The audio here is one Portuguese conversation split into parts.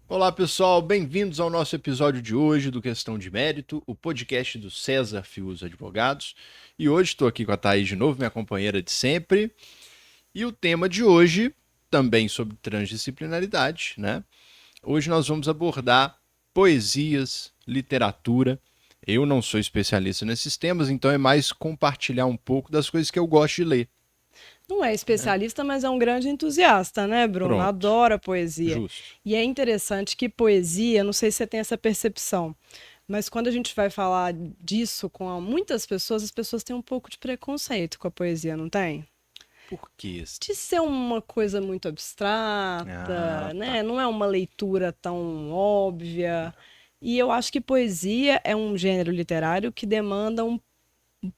Olá pessoal, bem-vindos ao nosso episódio de hoje do Questão de Mérito, o podcast do César Fius Advogados. E hoje estou aqui com a Thaís de novo, minha companheira de sempre. E o tema de hoje, também sobre transdisciplinaridade, né? Hoje nós vamos abordar poesias, literatura. Eu não sou especialista nesses temas, então é mais compartilhar um pouco das coisas que eu gosto de ler, Não é né? especialista, mas é um grande entusiasta, né, Bruno? Pronto, Adora poesia. justo. E é interessante que poesia, não sei se você tem essa percepção, mas quando a gente vai falar disso com muitas pessoas, as pessoas têm um pouco de preconceito com a poesia, não tem? Por quê? De ser uma coisa muito Ah, abstrata, tá. né? Não é uma leitura tão óbvia. E eu acho que poesia é um gênero literário que demanda um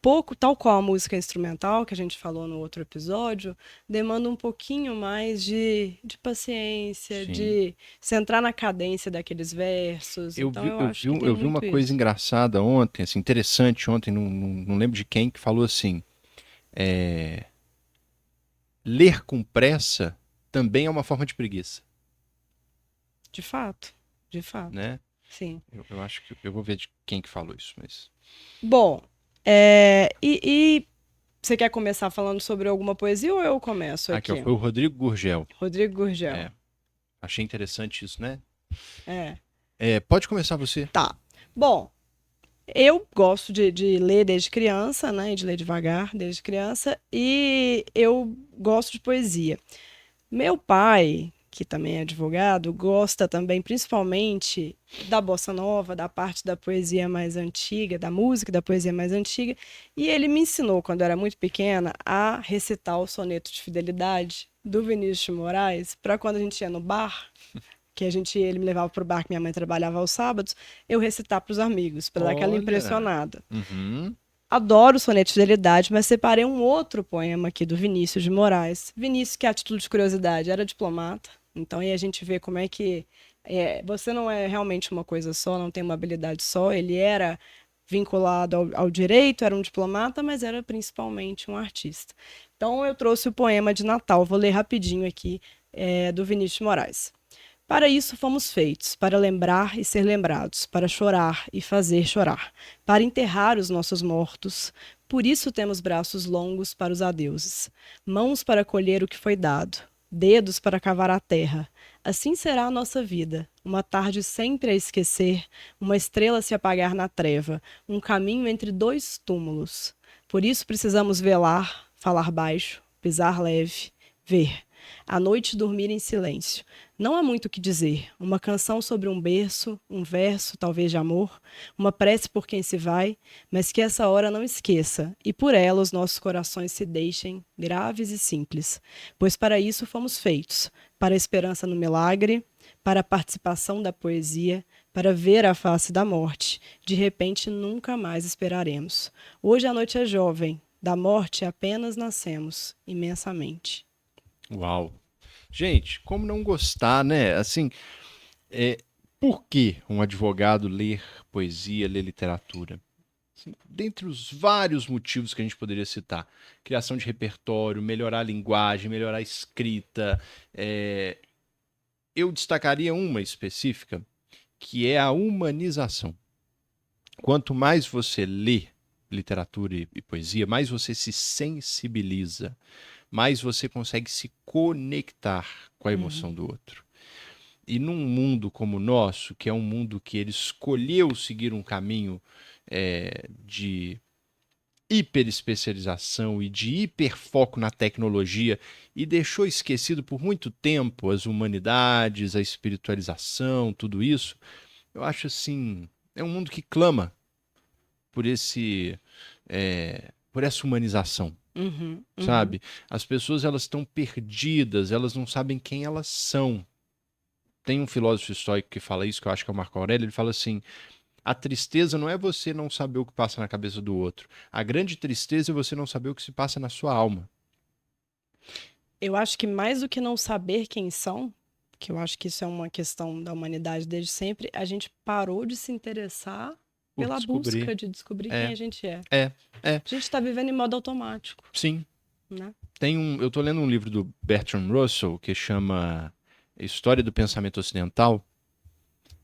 pouco, tal qual a música instrumental, que a gente falou no outro episódio, demanda um pouquinho mais de paciência, Sim. de centrar na cadência daqueles versos. Eu Então vi, eu eu vi, acho que tem eu vi uma muito coisa isso. engraçada ontem, assim, interessante ontem, não lembro de quem, que falou assim: é, ler com pressa também é uma forma de preguiça, De fato, né? sim. Eu acho que eu vou ver de quem que falou isso, mas. Bom, e você quer começar falando sobre alguma poesia ou eu começo Aqui, ó, aqui? foi o Rodrigo Gurgel. Rodrigo Gurgel. É, achei interessante isso, né? É, Pode começar você. tá. Bom, eu gosto de ler desde criança, né? E de ler devagar desde criança. E eu gosto de poesia. Meu pai, que também é advogado, gosta também, principalmente, da bossa nova, da parte da poesia mais antiga, da música da poesia mais antiga. E ele me ensinou, quando eu era muito pequena, a recitar o soneto de fidelidade do Vinícius de Moraes, para quando a gente ia no bar, que ele me levava pro bar que minha mãe trabalhava aos sábados, eu recitar para os amigos, para dar aquela Olha. impressionada. Uhum. Adoro o soneto de fidelidade, mas separei um outro poema aqui do Vinícius de Moraes. Vinícius, que a título de curiosidade, era diplomata. Então aí a gente vê como é que você não é realmente uma coisa só, não tem uma habilidade só. Ele era vinculado ao direito, era um diplomata, mas era principalmente um artista. Então eu trouxe o poema de Natal, vou ler rapidinho aqui, do Vinícius de Moraes. Para isso fomos feitos, para lembrar e ser lembrados, para chorar e fazer chorar, para enterrar os nossos mortos. Por isso temos braços longos para os adeuses, mãos para colher o que foi dado, dedos para cavar a terra. Assim será a nossa vida, uma tarde sempre a esquecer, uma estrela se apagar na treva, um caminho entre dois túmulos. Por isso precisamos velar, falar baixo, pisar leve, ver. A noite dormir em silêncio. Não há muito o que dizer. Uma canção sobre um berço, um verso, talvez de amor, uma prece por quem se vai, mas que essa hora não esqueça, e por ela os nossos corações se deixem graves e simples. Pois para isso fomos feitos, para a esperança no milagre, para a participação da poesia, para ver a face da morte. De repente nunca mais esperaremos. Hoje a noite é jovem, da morte apenas nascemos, imensamente. Uau. Gente, como não gostar, né? Assim, é, por que um advogado ler poesia, ler literatura? Assim, dentre os vários motivos que a gente poderia citar, criação de repertório, melhorar a linguagem, melhorar a escrita, é, eu destacaria uma específica, que é a humanização. Quanto mais você lê literatura e poesia, mais você se sensibiliza, mais você consegue se conectar com a emoção Uhum. do outro. E num mundo como o nosso, que é um mundo que ele escolheu seguir um caminho de hiperespecialização e de hiperfoco na tecnologia e deixou esquecido por muito tempo as humanidades, a espiritualização, tudo isso, eu acho assim, é um mundo que clama por por essa humanização, Uhum, uhum. sabe? As pessoas elas estão perdidas, elas não sabem quem elas são. Tem um filósofo estoico que fala isso, que eu acho que é o Marco Aurélio, ele fala assim: a tristeza não é você não saber o que passa na cabeça do outro. A grande tristeza é você não saber o que se passa na sua alma. Eu acho que mais do que não saber quem são, que eu acho que isso é uma questão da humanidade desde sempre, a gente parou de se interessar Por pela descobrir. busca de descobrir quem É, a gente é. é, é. A gente está vivendo em modo automático, Sim. né? Eu tô lendo um livro do Bertrand Russell que chama História do Pensamento Ocidental.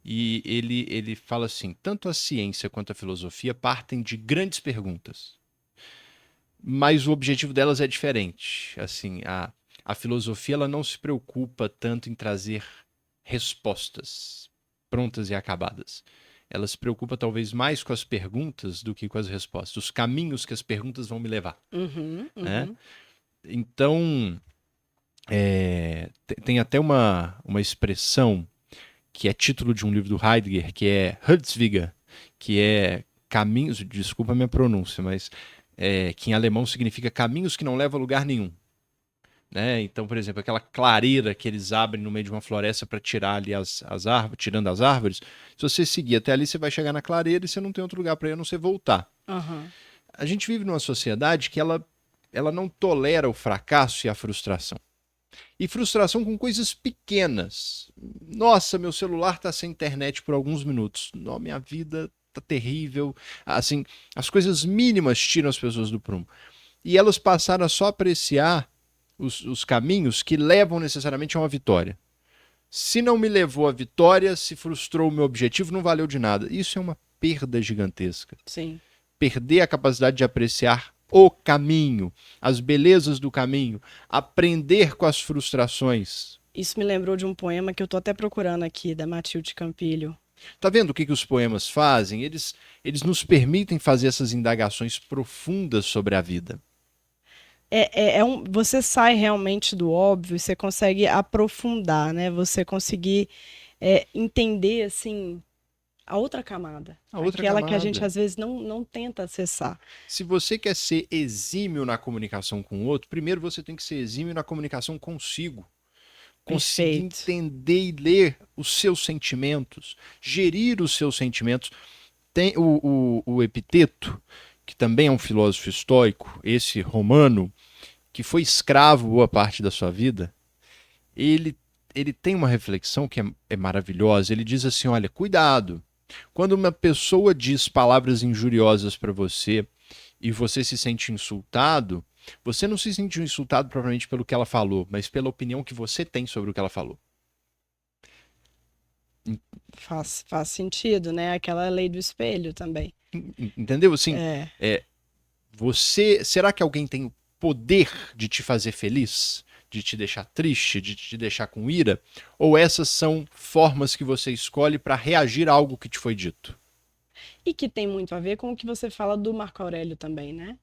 E ele fala assim: tanto a ciência quanto a filosofia partem de grandes perguntas, mas o objetivo delas é diferente. Assim, a filosofia ela não se preocupa tanto em trazer respostas prontas e acabadas. Ela se preocupa talvez mais com as perguntas do que com as respostas, os caminhos que as perguntas vão me levar, Uhum, né? uhum. Então, tem até uma expressão que é título de um livro do Heidegger, que é Holzwege, que é caminhos, desculpa a minha pronúncia, mas que em alemão significa caminhos que não levam a lugar nenhum. Né? Então, por exemplo, aquela clareira que eles abrem no meio de uma floresta para tirar ali as árvores, tirando as árvores, se você seguir até ali, você vai chegar na clareira e você não tem outro lugar para ir a não ser voltar. Aham. A gente vive numa sociedade que ela não tolera o fracasso e a frustração. E frustração com coisas pequenas. Nossa, meu celular está sem internet por alguns minutos. Não, minha vida tá terrível. Assim, as coisas mínimas tiram as pessoas do prumo. E elas passaram a só apreciar os caminhos que levam necessariamente a uma vitória. Se não me levou à vitória, se frustrou o meu objetivo, não valeu de nada. Isso é uma perda gigantesca. Sim. Perder a capacidade de apreciar o caminho, as belezas do caminho, aprender com as frustrações. Isso me lembrou de um poema que eu tô até procurando aqui, da Matilde Campilho. Tá vendo o que os poemas fazem? Eles nos permitem fazer essas indagações profundas sobre a vida. Você sai realmente do óbvio, você consegue aprofundar, né? Você conseguir entender, assim, a outra camada. A outra Aquela que a gente, camada. às vezes, não tenta acessar. Se você quer ser exímio na comunicação com o outro, primeiro você tem que ser exímio na comunicação consigo. Conseguir Perfeito. entender e ler os seus sentimentos, gerir os seus sentimentos. Tem o Epiteto, que também é um filósofo estoico, esse romano, que foi escravo boa parte da sua vida, ele, ele tem uma reflexão que é maravilhosa. Ele diz assim: olha, cuidado. Quando uma pessoa diz palavras injuriosas para você e você se sente insultado, você não se sentiu insultado propriamente pelo que ela falou, mas pela opinião que você tem sobre o que ela falou. Faz sentido, né? Aquela lei do espelho também. Entendeu? Assim, É. será que alguém tem o poder de te fazer feliz? De te deixar triste? De te deixar com ira? Ou essas são formas que você escolhe para reagir a algo que te foi dito? E que tem muito a ver com o que você fala do Marco Aurélio também, né?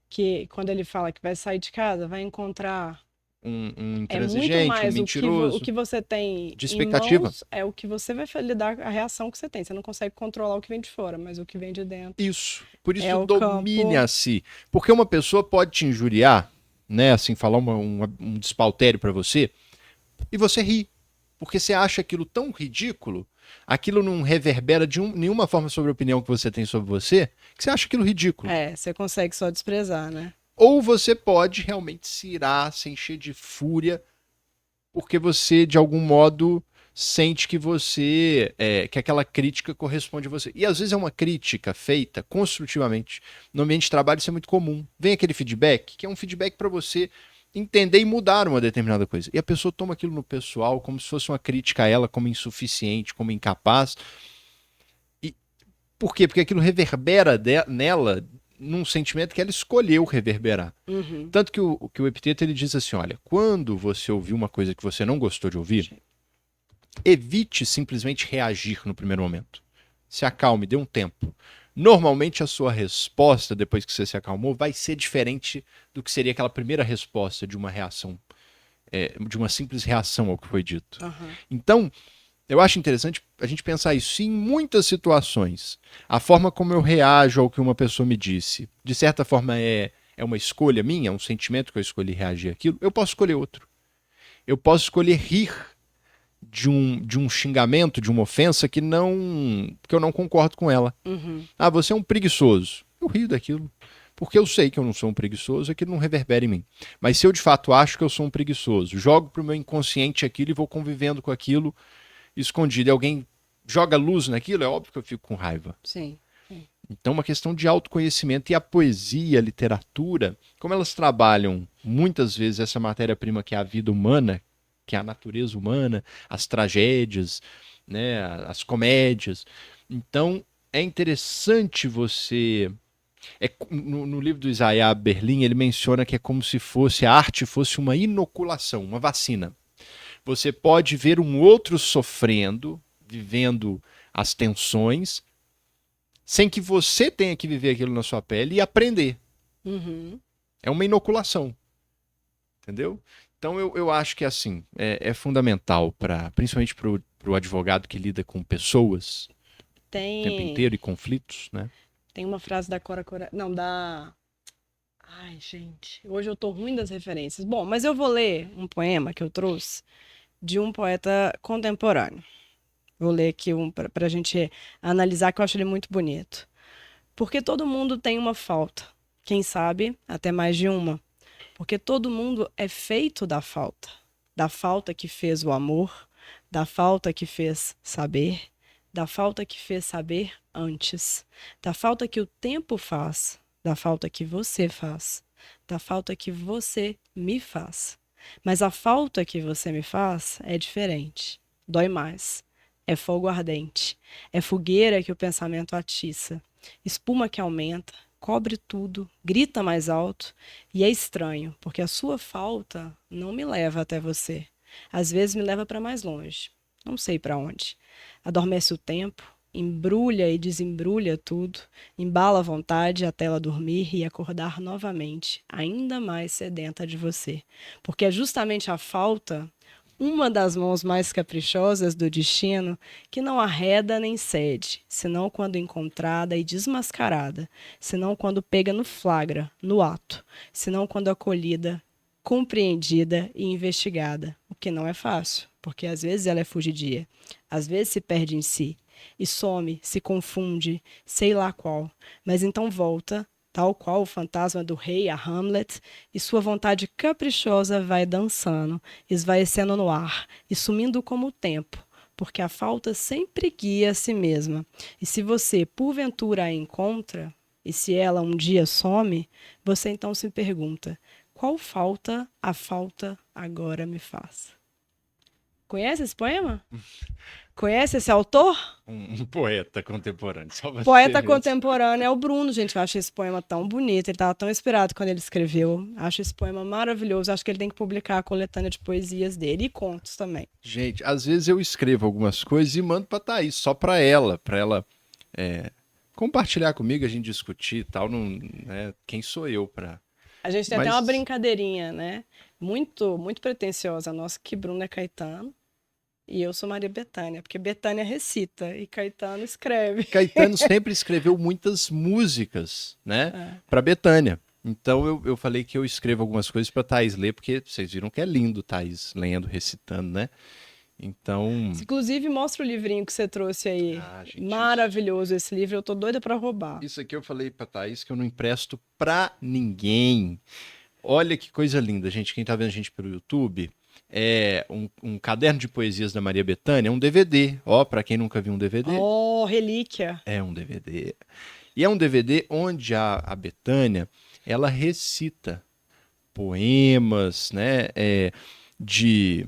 Que quando ele fala que vai sair de casa, vai encontrar. Um É muito intransigente, um mais o mentiroso, que você tem de em expectativa. mãos, é o que você vai lidar, a reação que você tem. Você não consegue controlar o que vem de fora, mas o que vem de dentro Isso. Por é isso, o domine campo. a si. Porque uma pessoa pode te injuriar, né? Assim, falar um despautério para você, e você ri. Porque você acha aquilo tão ridículo, aquilo não reverbera de nenhuma forma sobre a opinião que você tem sobre você, que você acha aquilo ridículo. Você consegue só desprezar, né? Ou você pode realmente se irar, se encher de fúria, porque você, de algum modo, sente que que aquela crítica corresponde a você. E às vezes é uma crítica feita construtivamente. No ambiente de trabalho isso é muito comum. Vem aquele feedback, que é um feedback para você entender e mudar uma determinada coisa. E a pessoa toma aquilo no pessoal como se fosse uma crítica a ela como insuficiente, como incapaz. E por quê? Porque aquilo reverbera nela num sentimento que ela escolheu reverberar. Uhum. Tanto que o Epiteto ele diz assim: olha, quando você ouvir uma coisa que você não gostou de ouvir, evite simplesmente reagir no primeiro momento. Se acalme, dê um tempo. Normalmente a sua resposta, depois que você se acalmou, vai ser diferente do que seria aquela primeira resposta de uma reação, de uma simples reação ao que foi dito. Uhum. Então, eu acho interessante a gente pensar isso. Em muitas situações, a forma como eu reajo ao que uma pessoa me disse, de certa forma é uma escolha minha, um sentimento que eu escolhi reagir àquilo, eu posso escolher outro. Eu posso escolher rir de um xingamento, de uma ofensa que eu não concordo com ela. Uhum. Ah, você é um preguiçoso. Eu rio daquilo. Porque eu sei que eu não sou um preguiçoso, aquilo não reverbera em mim. Mas se eu de fato acho que eu sou um preguiçoso, jogo pro meu inconsciente aquilo e vou convivendo com aquilo escondido. E alguém joga luz naquilo, é óbvio que eu fico com raiva. Sim. Então, uma questão de autoconhecimento. E a poesia, a literatura, como elas trabalham muitas vezes essa matéria-prima que é a vida humana, que é a natureza humana, as tragédias, né, as comédias. Então, é interessante você... no livro do Isaiah Berlin, ele menciona que é como se fosse a arte fosse uma inoculação, uma vacina. Você pode ver um outro sofrendo, vivendo as tensões, sem que você tenha que viver aquilo na sua pele e aprender. Uhum. É uma inoculação, entendeu? Então eu acho que assim é fundamental principalmente para o advogado que lida com pessoas o tempo Tem, inteiro e conflitos, né? tem uma frase da Cora Cora... Não, da... Ai, gente, hoje eu tô ruim das referências. Bom, mas eu vou ler um poema que eu trouxe de um poeta contemporâneo. Vou ler aqui um para a gente analisar, que eu acho ele muito bonito. Porque todo mundo tem uma falta. Quem sabe, até mais de uma. Porque todo mundo é feito da falta. Da falta que fez o amor, da falta que fez saber, da falta que fez saber antes, da falta que o tempo faz, da falta que você faz, da falta que você me faz. Mas a falta que você me faz é diferente. Dói mais. É fogo ardente. É fogueira que o pensamento atiça. Espuma que aumenta, cobre tudo, grita mais alto. E é estranho, porque a sua falta não me leva até você. Às vezes me leva para mais longe. Não sei para onde. Adormece o tempo, embrulha e desembrulha tudo, embala a vontade até ela dormir e acordar novamente, ainda mais sedenta de você. Porque é justamente a falta, uma das mãos mais caprichosas do destino, que não arreda nem cede, senão quando encontrada e desmascarada, senão quando pega no flagra, no ato, senão quando acolhida, compreendida e investigada, o que não é fácil, porque às vezes ela é fugidia, às vezes se perde em si, e some, se confunde, sei lá qual, mas então volta, tal qual o fantasma do rei a Hamlet, e sua vontade caprichosa vai dançando, esvaecendo no ar e sumindo como o tempo, porque a falta sempre guia a si mesma. E se você, porventura, a encontra, e se ela um dia some, você então se pergunta: qual falta a falta agora me faz? Conhece esse poema? Conhece esse autor? Um poeta contemporâneo, só você Poeta mesmo. contemporâneo é o Bruno, gente. Eu acho esse poema tão bonito. Ele estava tão inspirado quando ele escreveu. Acho esse poema maravilhoso. Acho que ele tem que publicar a coletânea de poesias dele e contos também. Gente, às vezes eu escrevo algumas coisas e mando pra Thaís, só pra ela é, compartilhar comigo, a gente discutir e tal. Não, né, quem sou eu pra. A gente tem até uma Mas brincadeirinha, né? Muito, muito pretensiosa nossa, que Bruno é Caetano e eu sou Maria Bethânia, porque Bethânia recita e Caetano escreve. Caetano sempre escreveu muitas músicas, né, É. pra Bethânia. Então eu falei que eu escrevo algumas coisas pra Thaís ler, porque vocês viram que é lindo Thaís lendo, recitando, né? Então, Inclusive, mostra o livrinho que você trouxe aí. gente, Maravilhoso esse livro, eu tô doida pra roubar. isso aqui eu falei pra Thaís que eu não empresto pra ninguém. Olha que coisa linda, gente. Quem tá vendo a gente pelo YouTube, é um caderno de poesias da Maria Bethânia, é um DVD. Ó, pra quem nunca viu um DVD, Oh, relíquia. é um DVD. E é um DVD onde a Bethânia, ela recita poemas, né, de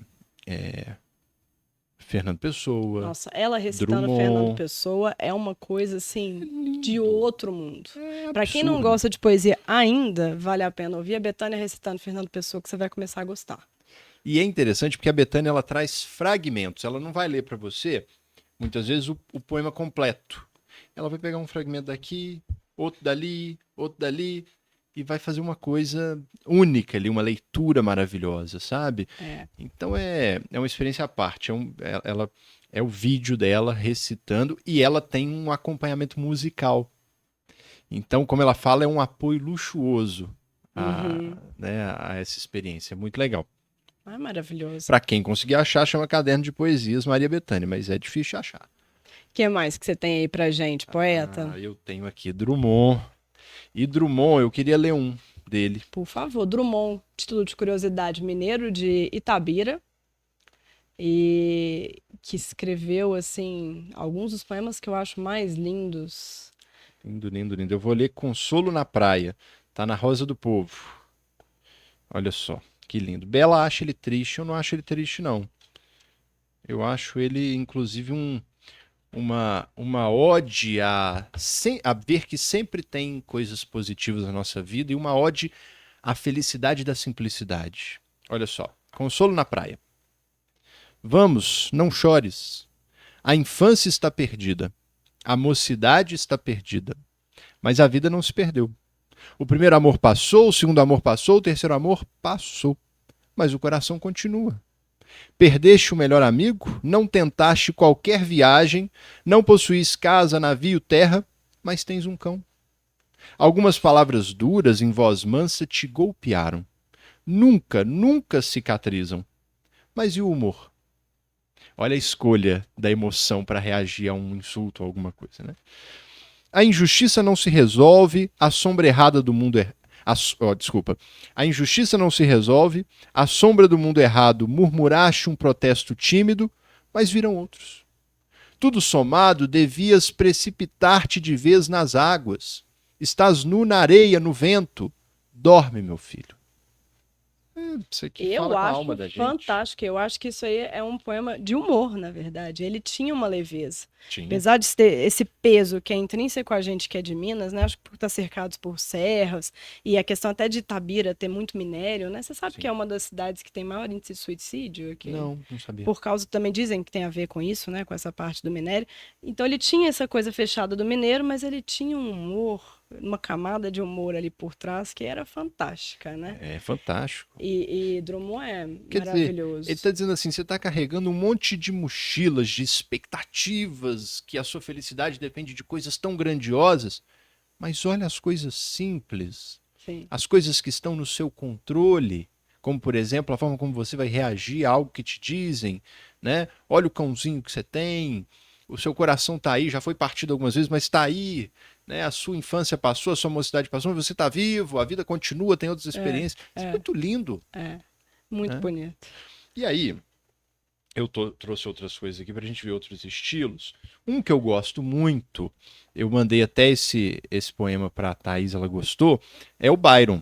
Fernando Pessoa, Nossa, ela recitando Fernando Drummond. Pessoa é uma coisa assim de Lindo. outro mundo. É Pra quem não absurdo. gosta de poesia ainda, vale a pena ouvir a Bethânia recitando Fernando Pessoa que você vai começar a gostar. E é interessante porque a Bethânia ela traz fragmentos. Ela não vai ler para você, muitas vezes, o poema completo. Ela vai pegar um fragmento daqui, outro dali, e vai fazer uma coisa única ali, uma leitura maravilhosa, sabe? É. Então é uma experiência à parte. Ela é o vídeo dela recitando e ela tem um acompanhamento musical. Então, como ela fala, é um apoio luxuoso Uhum. né, a essa experiência. É muito legal. Ah, maravilhoso. Pra quem conseguir achar, chama Caderno de Poesias Maria Bethânia, mas é difícil de achar. O que mais que você tem aí pra gente, poeta? Eu tenho aqui Drummond. E Drummond, eu queria ler um dele. Por favor, Drummond, título de curiosidade, mineiro de Itabira, e que escreveu assim alguns dos poemas que eu acho mais lindos. Lindo, lindo, lindo. Eu vou ler Consolo na Praia. Tá na Rosa do Povo. Olha só, que lindo. Bela acha ele triste, eu não acho ele triste, não. Eu acho ele, inclusive, uma ode a ver que sempre tem coisas positivas na nossa vida e uma ode à felicidade da simplicidade. Olha só, consolo na praia. Vamos, não chores. A infância está perdida. A mocidade está perdida. Mas a vida não se perdeu. O primeiro amor passou, o segundo amor passou, o terceiro amor passou. Mas o coração continua. Perdeste o melhor amigo? Não tentaste qualquer viagem? Não possuís casa, navio, terra? Mas tens um cão. Algumas palavras duras em voz mansa te golpearam. Nunca, nunca cicatrizam. Mas e o humor? Olha a escolha da emoção para reagir a um insulto ou alguma coisa, né? A injustiça não se resolve, a sombra errada do mundo é. Desculpa. A injustiça não se resolve, a sombra do mundo errado murmuraste um protesto tímido, mas viram outros. Tudo somado, devias precipitar-te de vez nas águas. Estás nu na areia, no vento. Dorme, meu filho. Isso aqui fala Eu com a acho alma da gente. fantástico. Eu acho que isso aí é um poema de humor, na verdade. Ele tinha uma leveza. Tinha. Apesar de ter esse peso que é intrínseco a gente que é de Minas, né? Acho que por estar cercados por serras e a questão até de Itabira ter muito minério, né? Você sabe Sim. que é uma das cidades que tem maior índice de suicídio aqui? Não sabia. Por causa, também dizem que tem a ver com isso, né? Com essa parte do minério. Então ele tinha essa coisa fechada do mineiro, mas ele tinha um humor, uma camada de humor ali por trás que era fantástica, né? É fantástico. E Drummond é Quer dizer, maravilhoso. ele está dizendo assim: você está carregando um monte de mochilas, de expectativas, que a sua felicidade depende de coisas tão grandiosas, mas olha as coisas simples, Sim. as coisas que estão no seu controle, como por exemplo a forma como você vai reagir a algo que te dizem, né? Olha o cãozinho que você tem, o seu coração está aí, já foi partido algumas vezes, mas está aí, né? A sua infância passou, a sua mocidade passou, mas você está vivo, a vida continua, tem outras experiências. Isso é muito lindo. É, muito né? bonito. E aí, eu trouxe outras coisas aqui para a gente ver outros estilos. Um que eu gosto muito, eu mandei até esse poema para a Thaís, ela gostou, é o Byron.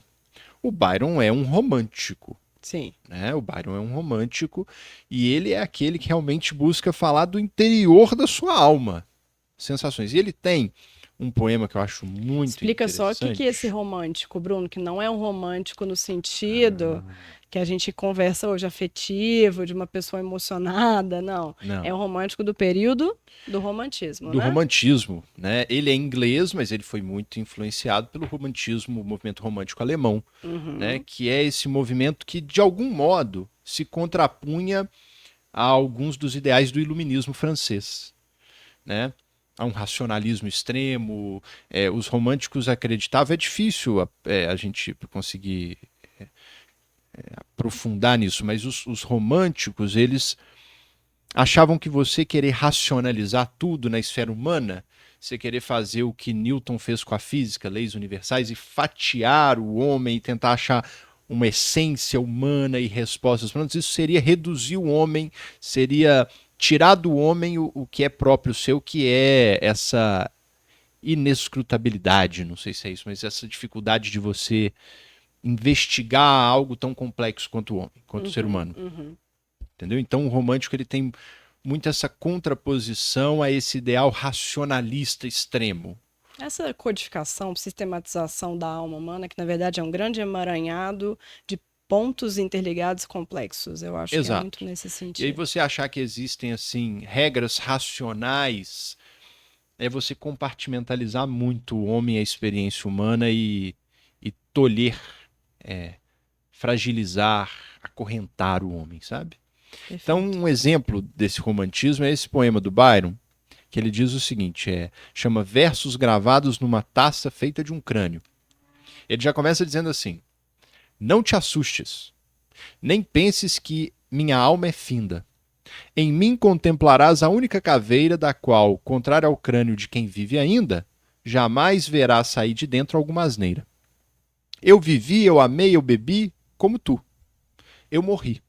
O Byron é um romântico. Sim. Né? O Byron é um romântico e ele é aquele que realmente busca falar do interior da sua alma. Sensações. E ele tem um poema que eu acho muito Explica só o interessante. que é esse romântico, Bruno, que não é um romântico no sentido que a gente conversa hoje afetivo, de uma pessoa emocionada, não. Não. É um romântico do período do romantismo, Do né? romantismo, né? Ele é inglês, mas ele foi muito influenciado pelo romantismo, o movimento romântico alemão, né? Que é esse movimento que, de algum modo, se contrapunha a alguns dos ideais do iluminismo francês, né? A um racionalismo extremo, os românticos acreditavam, é difícil a gente conseguir aprofundar nisso, mas os românticos, eles achavam que você querer racionalizar tudo na esfera humana, você querer fazer o que Newton fez com a física, leis universais, e fatiar o homem e tentar achar uma essência humana e respostas humanas, isso seria reduzir o homem, seria tirar do homem o que é próprio seu, que é essa inescrutabilidade, não sei se é isso, mas essa dificuldade de você investigar algo tão complexo quanto o homem, quanto o ser humano. Entendeu? Então o romântico ele tem muito essa contraposição a esse ideal racionalista extremo. Essa codificação, sistematização da alma humana, que na verdade é um grande emaranhado de pontos interligados complexos, eu acho que é muito nesse sentido. E aí você achar que existem assim regras racionais é você compartimentalizar muito o homem, a experiência humana e tolher, fragilizar, acorrentar o homem, sabe? Perfeito. Então, um exemplo desse romantismo é esse poema do Byron, que ele diz o seguinte, chama Versos Gravados numa Taça Feita de um Crânio. Ele já começa dizendo assim: não te assustes, nem penses que minha alma é finda. Em mim contemplarás a única caveira da qual, contrário ao crânio de quem vive ainda, jamais verás sair de dentro alguma asneira. Eu vivi, eu amei, eu bebi, como tu. Eu morri,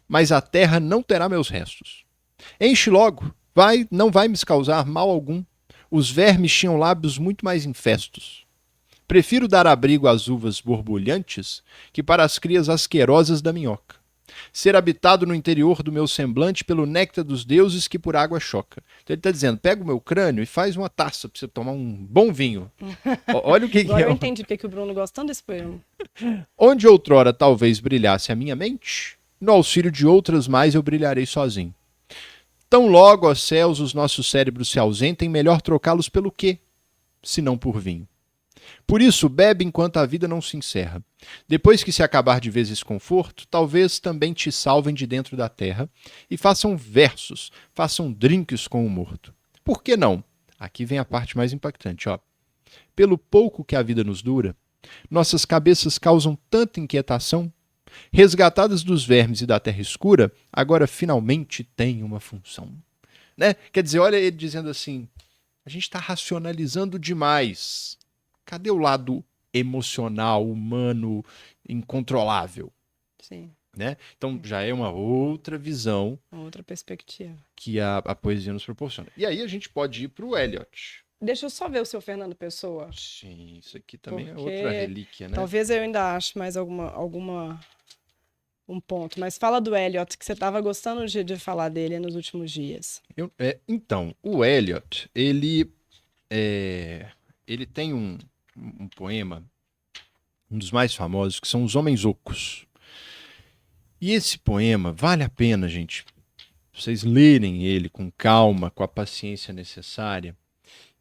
mas a terra não terá meus restos. Enche logo, não vai me causar mal algum. Os vermes tinham lábios muito mais infestos. Prefiro dar abrigo às uvas borbulhantes que para as crias asquerosas da minhoca. Ser habitado no interior do meu semblante pelo néctar dos deuses que por água choca. Então ele está dizendo, pega o meu crânio e faz uma taça para você tomar um bom vinho. Olha o que Agora é. eu entendi porque que o Bruno gosta tanto desse poema. Onde outrora talvez brilhasse a minha mente, no auxílio de outras mais eu brilharei sozinho. Tão logo, ó céus, os nossos cérebros se ausentem, melhor trocá-los pelo quê? Se não por vinho. Por isso, bebe enquanto a vida não se encerra. Depois que se acabar de vez esse conforto, talvez também te salvem de dentro da terra e façam versos, façam drinks com o morto. Por que não? Aqui vem a parte mais impactante, ó. Pelo pouco que a vida nos dura, nossas cabeças causam tanta inquietação. Resgatadas dos vermes e da terra escura, agora finalmente têm uma função. Né? Quer dizer, olha ele dizendo assim, a gente está racionalizando demais. Cadê o lado emocional, humano, incontrolável? Sim, Né? Então já é uma outra visão uma outra perspectiva. que a poesia nos proporciona. E aí a gente pode ir para o Eliot. Deixa eu só ver o seu Fernando Pessoa. Sim, isso aqui também é Porque outra relíquia, né? talvez eu ainda ache mais um ponto. Mas fala do Eliot, que você estava gostando de falar dele nos últimos dias. Então, o Eliot, ele tem um poema, um dos mais famosos, que são Os Homens Ocos. E esse poema vale a pena, gente, vocês lerem ele com calma, com a paciência necessária.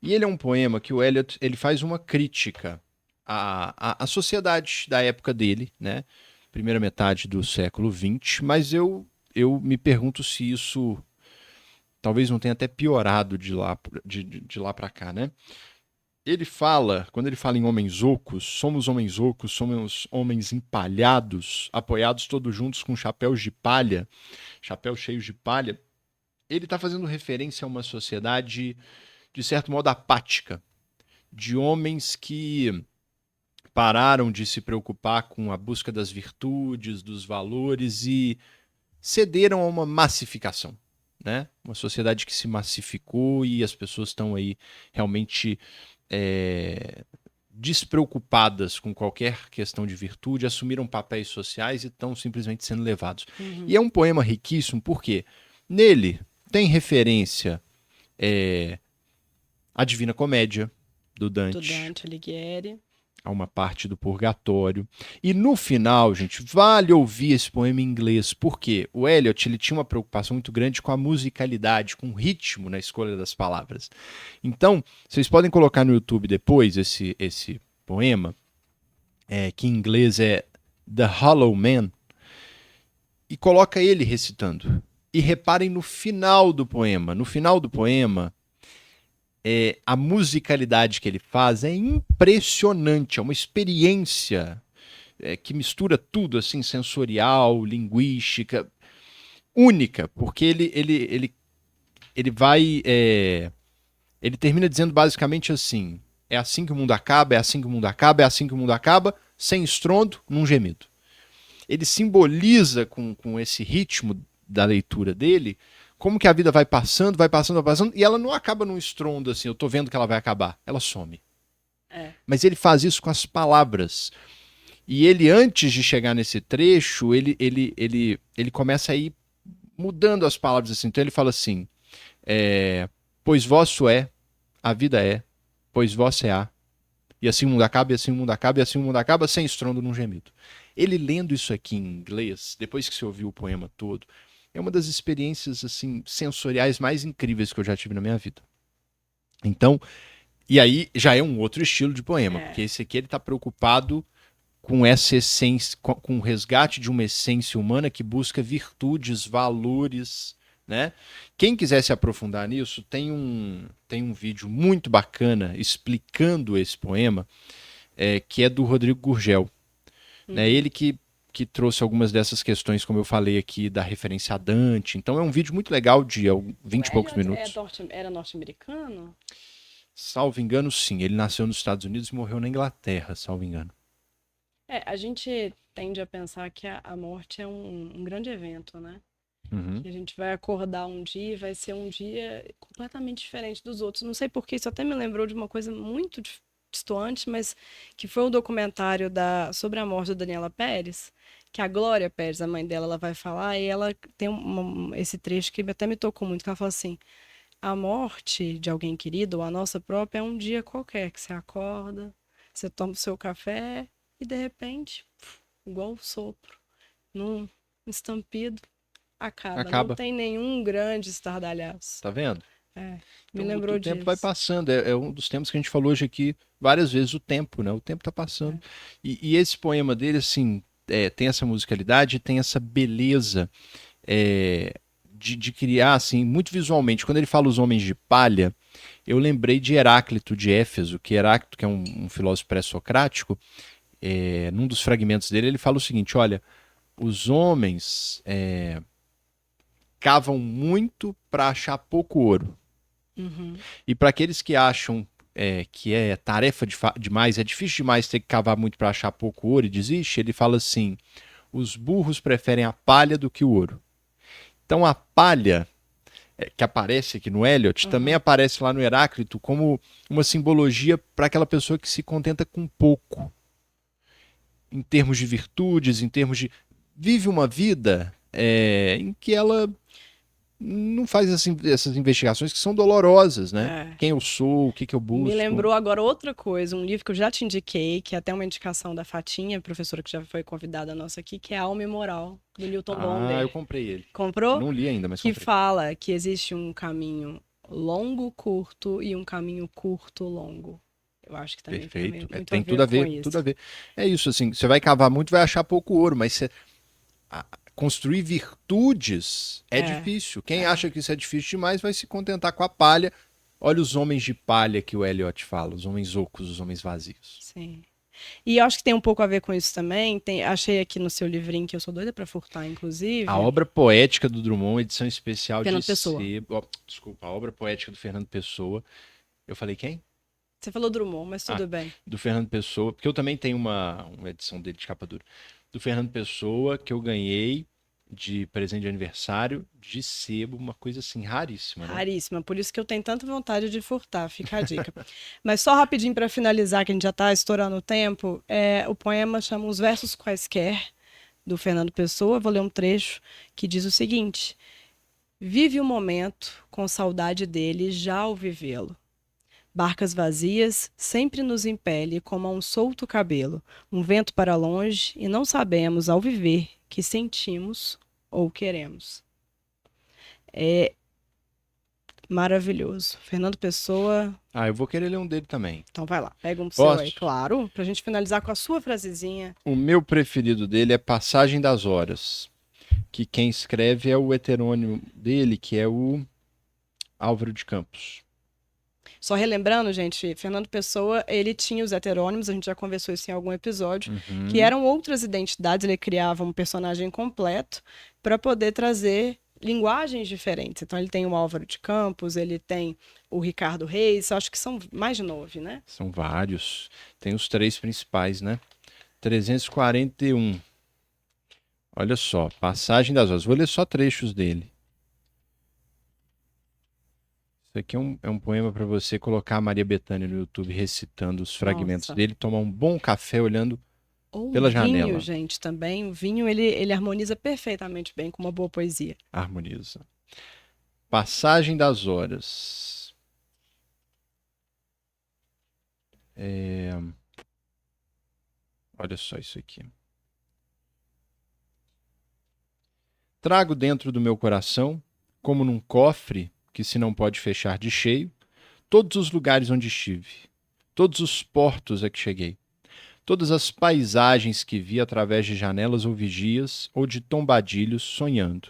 E ele é um poema que o Eliot ele faz uma crítica à sociedade da época dele, né? Primeira metade do século XX, mas eu me pergunto se isso talvez não tenha até piorado de lá para cá, né? Ele fala, quando ele fala em homens ocos, somos homens empalhados, apoiados todos juntos com chapéus cheios de palha. Ele está fazendo referência a uma sociedade, de certo modo, apática, de homens que pararam de se preocupar com a busca das virtudes, dos valores e cederam a uma massificação, né? Uma sociedade que se massificou e as pessoas estão aí realmente despreocupadas com qualquer questão de virtude, assumiram papéis sociais e estão simplesmente sendo levados. Uhum. E é um poema riquíssimo porque nele tem referência à Divina Comédia, do Dante. Do Dante Alighieri. A uma parte do purgatório. E no final, gente, vale ouvir esse poema em inglês, porque o Eliot ele tinha uma preocupação muito grande com a musicalidade, com o ritmo na escolha das palavras. Então, vocês podem colocar no YouTube depois esse poema, que em inglês é The Hollow Man, e coloca ele recitando. E reparem no final do poema. No final do poema, a musicalidade que ele faz é impressionante, é uma experiência que mistura tudo, assim, sensorial, linguística, única, porque ele vai, ele termina dizendo basicamente assim, é assim que o mundo acaba, é assim que o mundo acaba, é assim que o mundo acaba, sem estrondo, num gemido. Ele simboliza com esse ritmo da leitura dele como que a vida vai passando, e ela não acaba num estrondo assim, eu tô vendo que ela vai acabar, ela some. Mas ele faz isso com as palavras. E ele, antes de chegar nesse trecho, ele começa a ir mudando as palavras assim. Então ele fala assim, pois vosso é, a vida é, pois vosso é a. E assim o mundo acaba, e assim o mundo acaba, e assim o mundo acaba, sem estrondo num gemido. Ele lendo isso aqui em inglês, depois que você ouviu o poema todo, é uma das experiências assim sensoriais mais incríveis que eu já tive na minha vida. Então, e aí já é um outro estilo de poema, porque esse aqui ele está preocupado com essa essência, com o resgate de uma essência humana que busca virtudes, valores, né? Quem quiser se aprofundar nisso, tem um vídeo muito bacana explicando esse poema, que é do Rodrigo Gurgel. Né? Ele que trouxe algumas dessas questões, como eu falei aqui, da referência a Dante. Então é um vídeo muito legal de 20 e poucos minutos. Era norte-americano? Salvo engano, sim. Ele nasceu nos Estados Unidos e morreu na Inglaterra, salvo engano. A gente tende a pensar que a morte é um grande evento, né? Uhum. Que a gente vai acordar um dia e vai ser um dia completamente diferente dos outros. Não sei porque isso até me lembrou de uma coisa muito destoante, mas que foi um documentário sobre a morte da Daniela Pérez, que a Glória Pérez, a mãe dela, ela vai falar, e ela tem esse trecho que até me tocou muito, que ela fala assim, a morte de alguém querido, ou a nossa própria, é um dia qualquer, que você acorda, você toma o seu café, e de repente, igual um sopro, num estampido, acaba. Não Acaba, tem nenhum grande estardalhaço. tá vendo? É, me Então, o lembrou tempo vai disso. passando, é um dos temas que a gente falou hoje aqui várias vezes, o tempo, né? O tempo tá passando. É. E esse poema dele, assim, tem essa musicalidade, tem essa beleza de criar, assim, muito visualmente. Quando ele fala os homens de palha, eu lembrei de Heráclito de Éfeso, que Heráclito, que é um filósofo pré-socrático, num dos fragmentos dele, ele fala o seguinte: olha, os homens cavam muito para achar pouco ouro. Uhum. E para aqueles que acham que é tarefa demais, é difícil demais ter que cavar muito para achar pouco ouro e desiste, ele fala assim: os burros preferem a palha do que o ouro. Então a palha que aparece aqui no Eliot também Uhum. aparece lá no Heráclito como uma simbologia para aquela pessoa que se contenta com pouco, em termos de virtudes, em termos de. Vive uma vida em que ela não faz essas investigações que são dolorosas, né? É. Quem eu sou, o que, que eu Me busco. lembrou agora outra coisa, um livro que eu já te indiquei, que é até uma indicação da Fatinha, professora que já foi convidada nossa aqui, que é Alma e Moral, do Newton Ah, eu Bonder. comprei ele. Comprou? Não li ainda, mas Que comprei. fala que existe um caminho longo, curto e um caminho curto, longo. Eu acho que também tem Perfeito. muito a Tem tudo ver a com ver, tudo a isso. ver. É isso, assim, você vai cavar muito, vai achar pouco ouro, mas construir virtudes é É, difícil. Quem é. acha que isso é difícil demais vai se contentar com a palha. Olha os homens de palha que o Eliot fala, os homens ocos, os homens vazios. Sim. E eu acho que tem um pouco a ver com isso também. Achei aqui no seu livrinho, que eu sou doida pra furtar, A inclusive, obra poética do Drummond, edição especial de Fernando Pessoa. sebo. Oh, desculpa, a obra poética do Fernando Pessoa. Eu falei quem? Você falou Drummond, mas Ah, tudo bem. do Fernando Pessoa, porque eu também tenho uma edição dele de capa dura. Do Fernando Pessoa, que eu ganhei de presente de aniversário, de sebo, uma coisa assim raríssima, né? Raríssima, por isso que eu tenho tanta vontade de furtar, fica a dica. Mas só rapidinho para finalizar, que a gente já está estourando o tempo, o poema chama Os Versos Quaisquer, do Fernando Pessoa. Eu vou ler um trecho que diz o seguinte: vive o momento com saudade dele já ao vivê-lo. Barcas vazias sempre nos impele como a um solto cabelo, um vento para longe, e não sabemos, ao viver, que sentimos ou queremos. É maravilhoso. Fernando Pessoa. Ah, eu vou querer ler um dele também. Então vai lá, pega um seu aí, Posso? claro, pra gente finalizar com a sua frasezinha. O meu preferido dele é Passagem das Horas, que quem escreve é o heterônimo dele, que é o Álvaro de Campos. Só relembrando, gente, Fernando Pessoa, ele tinha os heterônimos, a gente já conversou isso em algum episódio, que Uhum. eram outras identidades, ele criava um personagem completo para poder trazer linguagens diferentes. Então ele tem o Álvaro de Campos, ele tem o Ricardo Reis, acho que são mais de 9, né? São vários. Tem os três principais, né? 341. Olha só, Passagem das Horas. Vou ler só trechos dele. Isso aqui é um poema para você colocar a Maria Bethânia no YouTube recitando os fragmentos Nossa. dele, tomar um bom café olhando Ou pela vinho, janela. gente, também. O vinho, ele harmoniza perfeitamente bem com uma boa poesia. Harmoniza. Passagem das Horas. Olha só isso aqui. Trago dentro do meu coração, como num cofre que se não pode fechar de cheio, todos os lugares onde estive, todos os portos a que cheguei, todas as paisagens que vi através de janelas ou vigias ou de tombadilhos sonhando.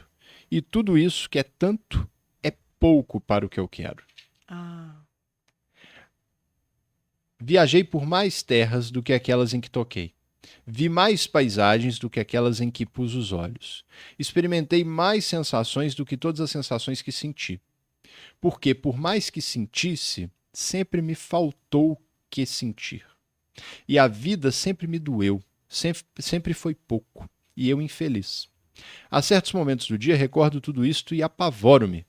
E tudo isso que é tanto é pouco para o que eu quero. Ah, Viajei por mais terras do que aquelas em que toquei. Vi mais paisagens do que aquelas em que pus os olhos. Experimentei mais sensações do que todas as sensações que senti. Porque, por mais que sentisse, sempre me faltou que sentir. E a vida sempre me doeu, sempre foi pouco, e eu infeliz. A certos momentos do dia recordo tudo isto e apavoro-me.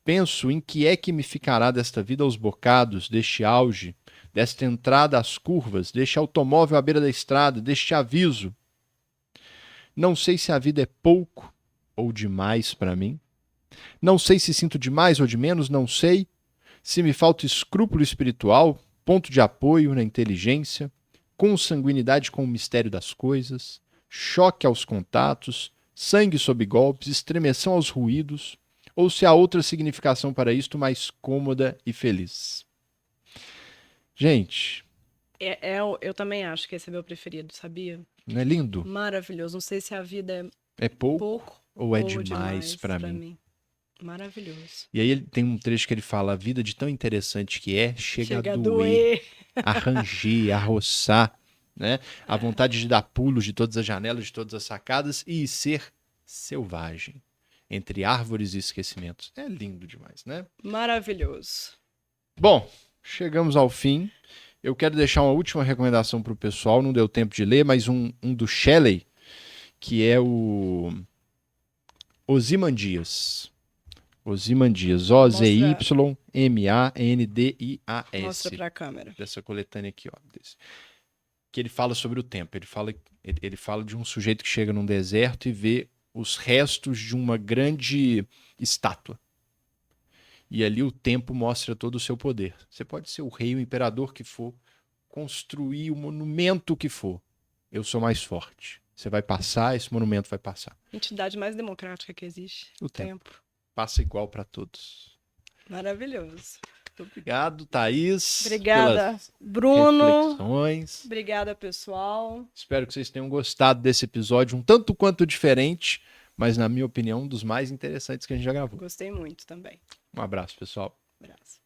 Penso em que é que me ficará desta vida aos bocados, deste auge, desta entrada às curvas, deste automóvel à beira da estrada, deste aviso. Não sei se a vida é pouco ou demais para mim. Não sei se sinto de mais ou de menos, não sei. Se me falta escrúpulo espiritual, ponto de apoio na inteligência, consanguinidade com o mistério das coisas, choque aos contatos, sangue sob golpes, estremeção aos ruídos, ou se há outra significação para isto mais cômoda e feliz. Gente, Eu também acho que esse é meu preferido, sabia? não é lindo? Maravilhoso. Não sei se a vida É é pouco pouco ou é ou demais para pra mim? Maravilhoso. E aí ele tem um trecho que ele fala: a vida de tão interessante que é, chega a Chega a doer, doer. a ranger, a roçar, né? A vontade de dar pulos de todas as janelas, de todas as sacadas e ser selvagem, entre árvores e esquecimentos. É lindo demais, né? Maravilhoso. Bom, chegamos ao fim. Eu quero deixar uma última recomendação para o pessoal, não deu tempo de ler, mas um do Shelley, que é o Ozymandias. Ozymandias, O-Z-Y-M-A-N-D-I-A-S. Mostra pra câmera. Dessa coletânea aqui, ó. Que ele fala sobre o tempo. Ele fala de um sujeito que chega num deserto e vê os restos de uma grande estátua. E ali o tempo mostra todo o seu poder. Você pode ser o rei, o imperador que for, construir o monumento que for. Eu sou mais forte. Você vai passar, esse monumento vai passar. Entidade mais democrática que existe. O tempo. Passa igual para todos. Maravilhoso. Muito obrigado, Thaís. Obrigada, pelas Bruno. reflexões. Obrigada, pessoal. Espero que vocês tenham gostado desse episódio, um tanto quanto diferente, mas, na minha opinião, um dos mais interessantes que a gente já gravou. Gostei muito também. Um abraço, pessoal. Abraço.